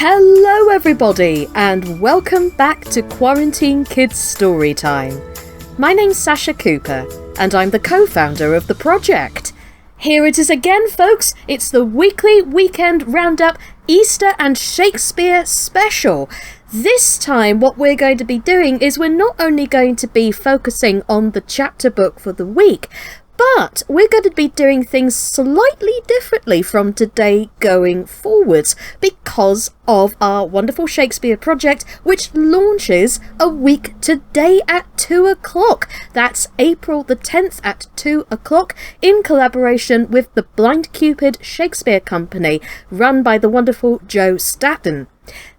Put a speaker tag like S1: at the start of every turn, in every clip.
S1: Hello everybody, and welcome back to Quarantine Kids Storytime. My name's Sasha Cooper, and I'm the co-founder of the project. Here it is again, folks. It's the weekly weekend roundup Easter and Shakespeare special. This time what we're going to be doing is we're not only going to be focusing on the chapter book for the week, but we're going to be doing things slightly differently from today going forwards because of our wonderful Shakespeare project, which launches a week today at 2 o'clock. That's April the 10th at 2 o'clock in collaboration with the Blind Cupid Shakespeare Company, run by the wonderful Joe Staton.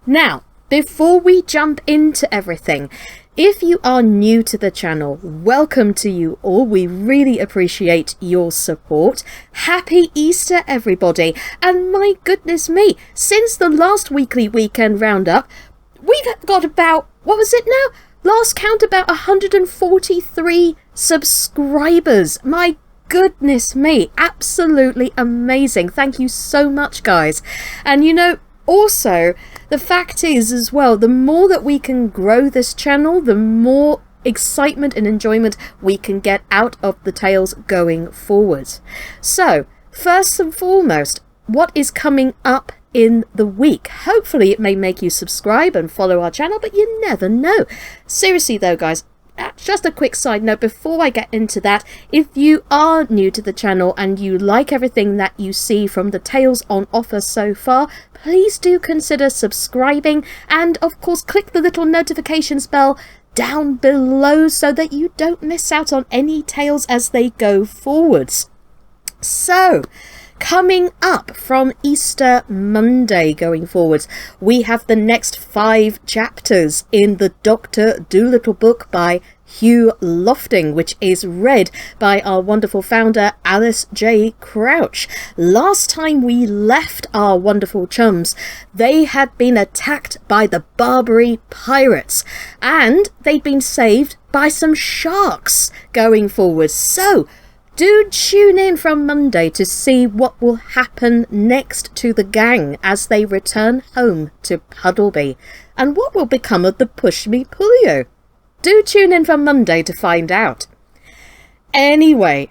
S1: Now, before we jump into everything, if you are new to the channel, welcome to you all. We really appreciate your support. Happy Easter, everybody. And my goodness me, since the last weekly weekend roundup, we've got about, what was it now? Last count, about 143 subscribers. My goodness me, absolutely amazing. Thank you so much, guys. And you know, also, the fact is as well, the more that we can grow this channel, the more excitement and enjoyment we can get out of the tales going forward. So, first and foremost, what is coming up in the week? Hopefully it may make you subscribe and follow our channel, but you never know. Seriously though, guys, just a quick side note before I get into that, if you are new to the channel and you like everything that you see from the tales on offer so far, please do consider subscribing and of course click the little notifications bell down below so that you don't miss out on any tales as they go forwards. So, coming up from Easter Monday going forwards, we have the next 5 chapters in the Dr. Dolittle book by Hugh Loftman, which is read by our wonderful founder Alice J. Crouch. Last time we left our wonderful chums, they had been attacked by the Barbary pirates and they'd been saved by some sharks going forward. So do tune in from Monday to see what will happen next to the gang as they return home to Puddleby and what will become of the Push Me Pullio. Do tune in from Monday to find out. Anyway,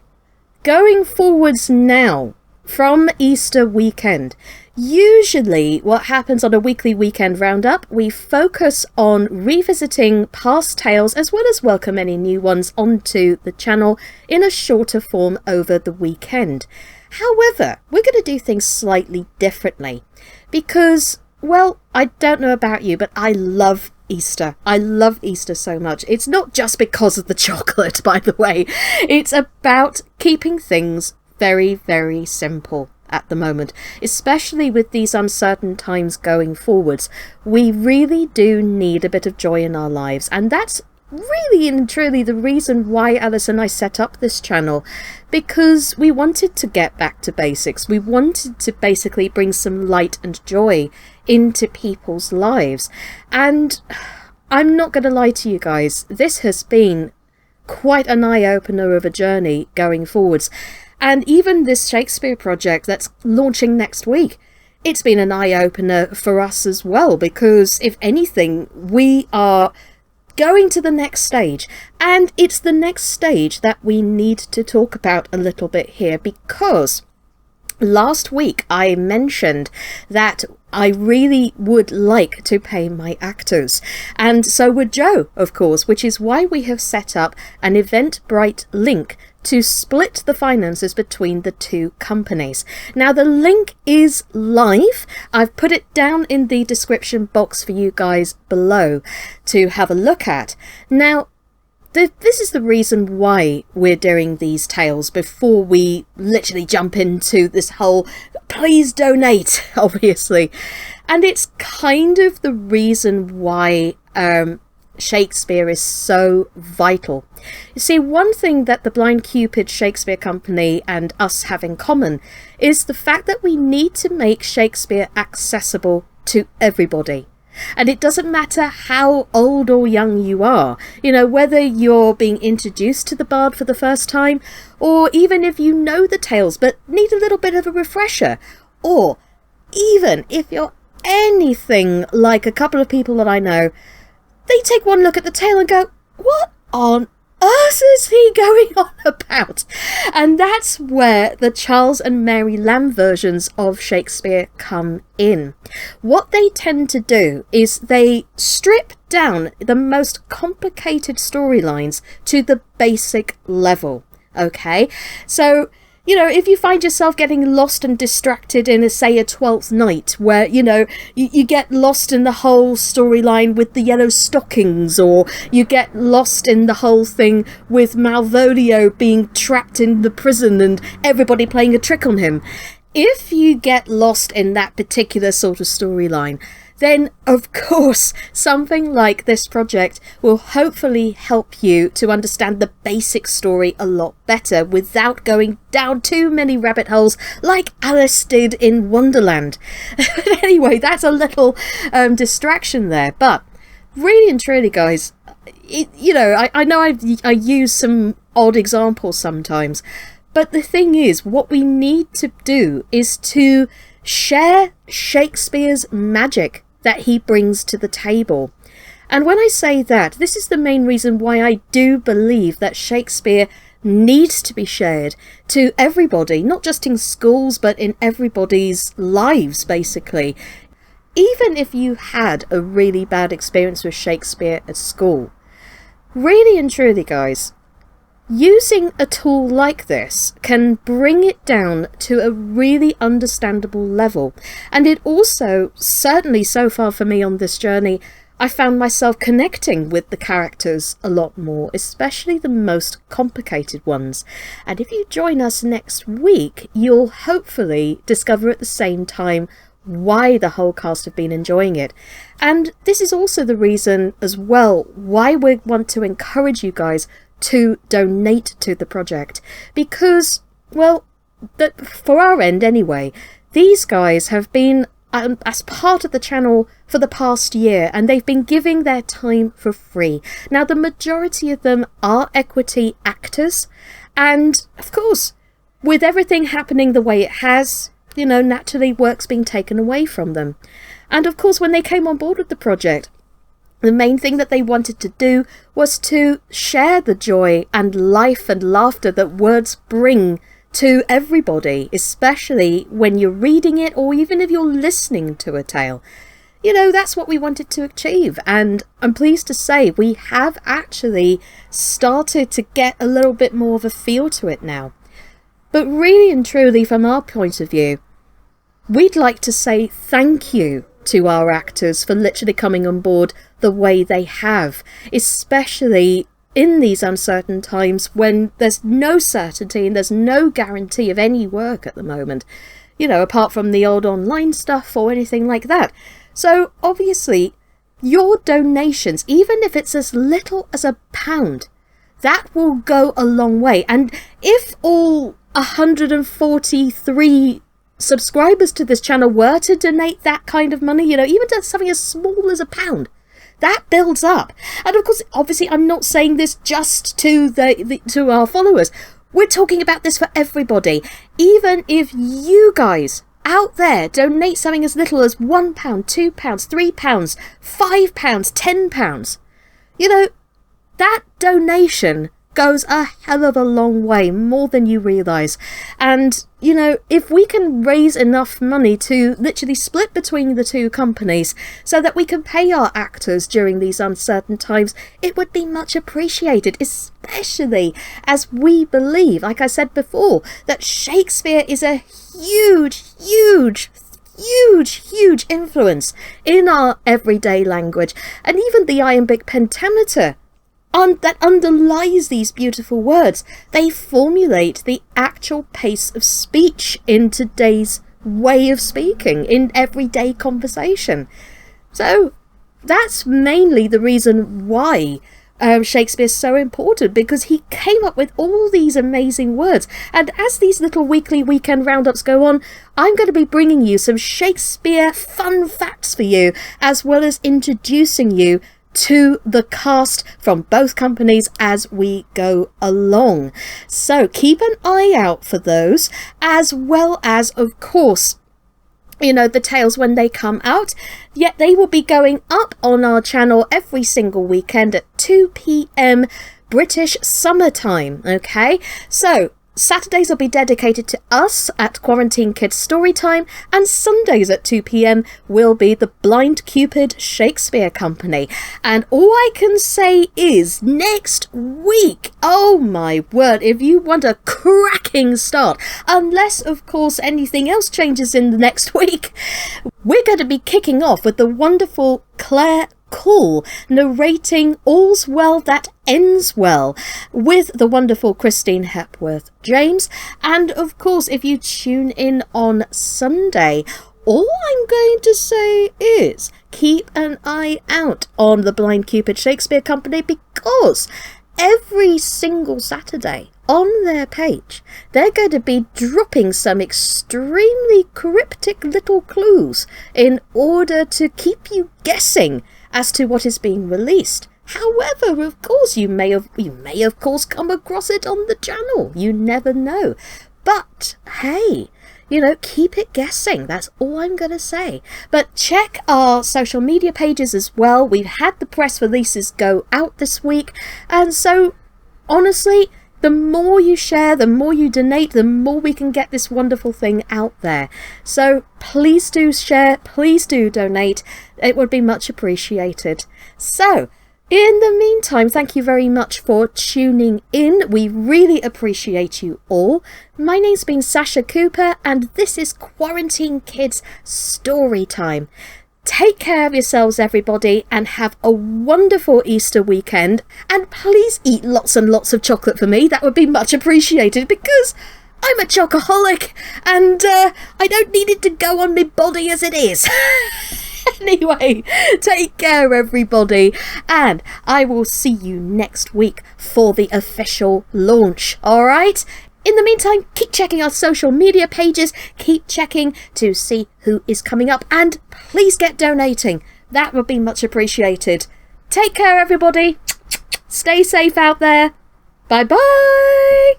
S1: going forwards now from Easter weekend, usually what happens on a weekly weekend roundup, we focus on revisiting past tales as well as welcome any new ones onto the channel in a shorter form over the weekend. However, we're going to do things slightly differently because, well, I don't know about you, but I love Easter. I love Easter so much. It's not just because of the chocolate, by the way. It's about keeping things very, very simple at the moment, especially with these uncertain times going forwards. We really do need a bit of joy in our lives, and that's really and truly the reason why Alice and I set up this channel, because we wanted to get back to basics. We wanted to basically bring some light and joy into people's lives. And I'm not going to lie to you guys, this has been quite an eye-opener of a journey going forwards. And even this Shakespeare project that's launching next week, it's been an eye-opener for us as well, because if anything, we are going to the next stage, and it's the next stage that we need to talk about a little bit here, because last week I mentioned that I really would like to pay my actors, and so would Joe, of course, which is why we have set up an Eventbrite link to split the finances between the two companies. Now the link is live. I've put it down in the description box for you guys below to have a look at. Now this is the reason why we're doing these tales before we literally jump into this whole please donate, obviously. And it's kind of the reason why Shakespeare is so vital. You see, one thing that the Blind Cupid Shakespeare Company and us have in common is the fact that we need to make Shakespeare accessible to everybody. And it doesn't matter how old or young you are, you know, whether you're being introduced to the bard for the first time, or even if you know the tales but need a little bit of a refresher, or even if you're anything like a couple of people that I know, they take one look at the tale and go, what on earth is he going on about? And that's where the Charles and Mary Lamb versions of Shakespeare come in. What they tend to do is they strip down the most complicated storylines to the basic level. Okay, so if you find yourself getting lost and distracted in, say, a Twelfth Night, where, you get lost in the whole storyline with the yellow stockings, or you get lost in the whole thing with Malvolio being trapped in the prison and everybody playing a trick on him. If you get lost in that particular sort of storyline, then of course something like this project will hopefully help you to understand the basic story a lot better without going down too many rabbit holes like Alice did in Wonderland. Anyway, that's a little distraction there, but really and truly, guys, I know I use some odd examples sometimes, but the thing is, what we need to do is to share Shakespeare's magic that he brings to the table. And when I say that, this is the main reason why I do believe that Shakespeare needs to be shared to everybody, not just in schools, but in everybody's lives, basically. Even if you had a really bad experience with Shakespeare at school, really and truly, guys, using a tool like this can bring it down to a really understandable level. And it also, certainly so far for me on this journey, I found myself connecting with the characters a lot more, especially the most complicated ones. And if you join us next week, you'll hopefully discover at the same time why the whole cast have been enjoying it. And this is also the reason as well why we want to encourage you guys to donate to the project, because, well, for our end anyway, these guys have been as part of the channel for the past year, and they've been giving their time for free. Now, the majority of them are equity actors, and of course, with everything happening the way it has, naturally work's been taken away from them. And of course, when they came on board with the project, the main thing that they wanted to do was to share the joy and life and laughter that words bring to everybody, especially when you're reading it or even if you're listening to a tale. That's what we wanted to achieve, and I'm pleased to say we have actually started to get a little bit more of a feel to it now. But really and truly, from our point of view, we'd like to say thank you to our actors for literally coming on board the way they have, especially in these uncertain times when there's no certainty and there's no guarantee of any work at the moment, apart from the odd online stuff or anything like that. So obviously your donations, even if it's as little as £1, that will go a long way. And if all 143 subscribers to this channel were to donate that kind of money, even to something as small as £1, that builds up. And of course, obviously, I'm not saying this just to to our followers. We're talking about this for everybody. Even if you guys out there donate something as little as £1, £2, £3, £5, £10, that donation goes a hell of a long way, more than you realise. And, if we can raise enough money to literally split between the two companies so that we can pay our actors during these uncertain times, it would be much appreciated, especially as we believe, like I said before, that Shakespeare is a huge influence in our everyday language. And even the iambic pentameter that underlies these beautiful words, they formulate the actual pace of speech in today's way of speaking, in everyday conversation. So that's mainly the reason why Shakespeare's so important, because he came up with all these amazing words. And as these little weekly weekend roundups go on, I'm going to be bringing you some Shakespeare fun facts for you, as well as introducing you to the cast from both companies as we go along. So keep an eye out for those, as well as, of course, the tales when they come out, yet they will be going up on our channel every single weekend at 2 p.m. British summertime, okay? So Saturdays will be dedicated to us at Quarantine Kids Storytime, and Sundays at 2 p.m. will be the Blind Cupid Shakespeare Company. And all I can say is next week, oh my word, if you want a cracking start, unless of course anything else changes in the next week, we're going to be kicking off with the wonderful Claire Cool narrating All's Well That Ends Well with the wonderful Christine Hepworth James. And of course, if you tune in on Sunday, all I'm going to say is keep an eye out on the Blind Cupid Shakespeare Company, because every single Saturday on their page they're going to be dropping some extremely cryptic little clues in order to keep you guessing as to what is being released. However, of course, you may of course come across it on the channel. You never know. But hey, keep it guessing. That's all I'm going to say. But check our social media pages as well. We've had the press releases go out this week. And so, honestly, the more you share, the more you donate, the more we can get this wonderful thing out there. So please do share, please do donate. It would be much appreciated. So, in the meantime, thank you very much for tuning in. We really appreciate you all. My name's been Sasha Cooper, and this is Quarantine Kids Storytime. Take care of yourselves, everybody, and have a wonderful Easter weekend. And please eat lots and lots of chocolate for me. That would be much appreciated, because I'm a chocoholic, and I don't need it to go on my body as it is. Anyway, take care, everybody, and I will see you next week for the official launch, alright? In the meantime, keep checking our social media pages, keep checking to see who is coming up, and please get donating. That would be much appreciated. Take care, everybody. Stay safe out there. Bye-bye.